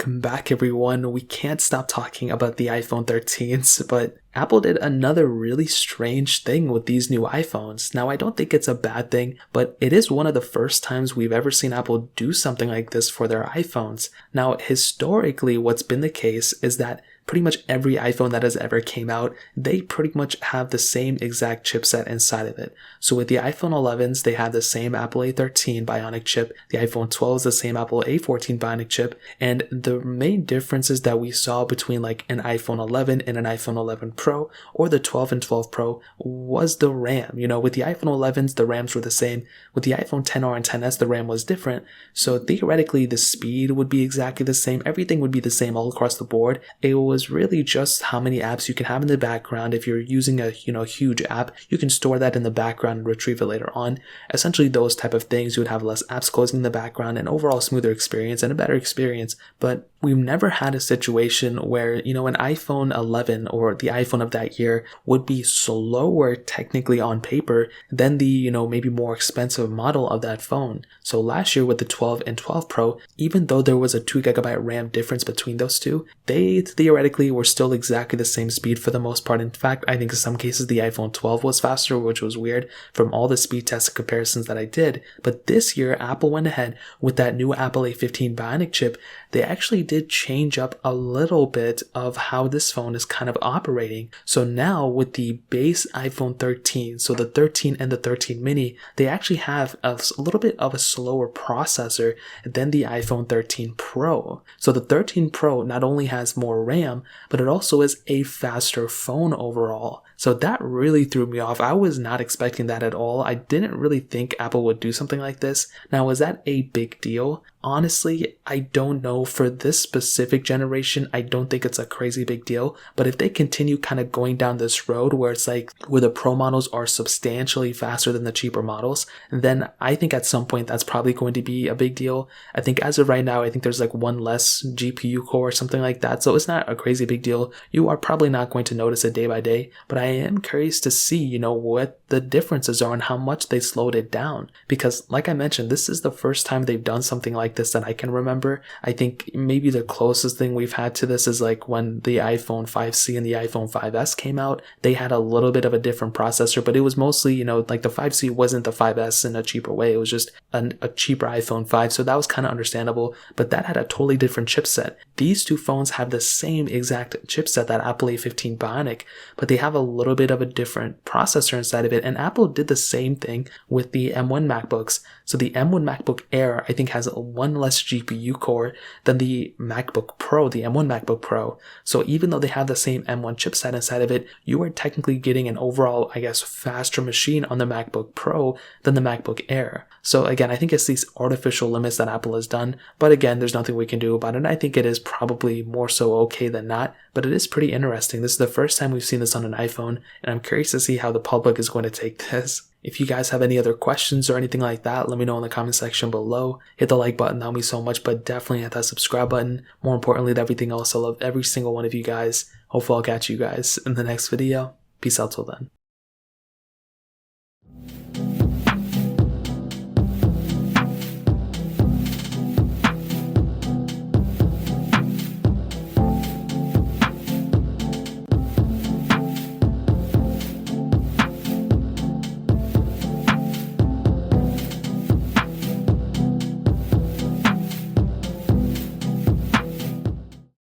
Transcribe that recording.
Welcome back, everyone. We can't stop talking about the iPhone 13s, but Apple did another really strange thing with these new iPhones. Now, I don't think it's a bad thing, but it is one of the first times we've ever seen Apple do something like this for their iPhones. Now, historically, what's been the case is that pretty much every iPhone that has ever came out, they pretty much have the same exact chipset inside of it. So with the iPhone 11s, they have the same Apple A13 Bionic Chip, the iPhone 12 is the same Apple A14 Bionic Chip, and the main differences that we saw between like an iPhone 11 and an iPhone 11 Pro, or the 12 and 12 Pro, was the RAM. You know, with the iPhone 11s, the RAMs were the same. With the iPhone XR and XS, the RAM was different. So theoretically, the speed would be exactly the same. Everything would be the same all across the board. It was really just how many apps you can have in the background. If you're using a huge app, you can store that in the background and retrieve it later on. Essentially those type of things. You would have less apps closing in the background, and overall smoother experience and a better experience. But we've never had a situation where, an iPhone 11 or the iPhone of that year would be slower technically on paper than the, maybe more expensive model of that phone. So last year with the 12 and 12 Pro, even though there was a 2GB RAM difference between those two, they theoretically were still exactly the same speed for the most part. In fact, I think in some cases the iPhone 12 was faster, which was weird from all the speed test comparisons that I did. But this year, Apple went ahead with that new Apple A15 Bionic chip. They actually did change up a little bit of how this phone is kind of operating. So now with the base iPhone 13, so the 13 and the 13 mini, they actually have a little bit of a slower processor than the iPhone 13 Pro. So the 13 Pro not only has more RAM, but it also is a faster phone overall. So that really threw me off. I was not expecting that at all. I didn't really think Apple would do something like this. Now, was that a big deal? Honestly, I don't know. For this specific generation, I don't think it's a crazy big deal. But if they continue kind of going down this road where it's like where the Pro models are substantially faster than the cheaper models, then I think at some point that's probably going to be a big deal. I think as of right now, I think there's like one less GPU core or something like that. So it's not a crazy big deal. You are probably not going to notice it day by day. But I am curious to see, what the differences are and how much they slowed it down. Because like I mentioned, this is the first time they've done something like this that I can remember. I think maybe the closest thing we've had to this is like when the iPhone 5C and the iPhone 5S came out. They had a little bit of a different processor, but it was mostly, like the 5C wasn't the 5S in a cheaper way. It was just a cheaper iPhone 5. So that was kind of understandable, but that had a totally different chipset. These two phones have the same exact chipset, that Apple A15 Bionic, but they have a little bit of a different processor inside of it. And Apple did the same thing with the M1 MacBooks. So the M1 MacBook Air, I think, has one less GPU core than the MacBook Pro, the M1 MacBook Pro. So even though they have the same M1 chipset inside of it, you are technically getting an overall, faster machine on the MacBook Pro than the MacBook Air. So again, I think it's these artificial limits that Apple has done. But again, there's nothing we can do about it. I think it is probably more so okay than not, but it is pretty interesting. This is the first time we've seen this on an iPhone, and I'm curious to see how the public is going to take this. If you guys have any other questions or anything like that, let me know in the comment section below. Hit the like button, that would mean so much, but definitely hit that subscribe button. More importantly than everything else, I love every single one of you guys. Hopefully I'll catch you guys in the next video. Peace out till then.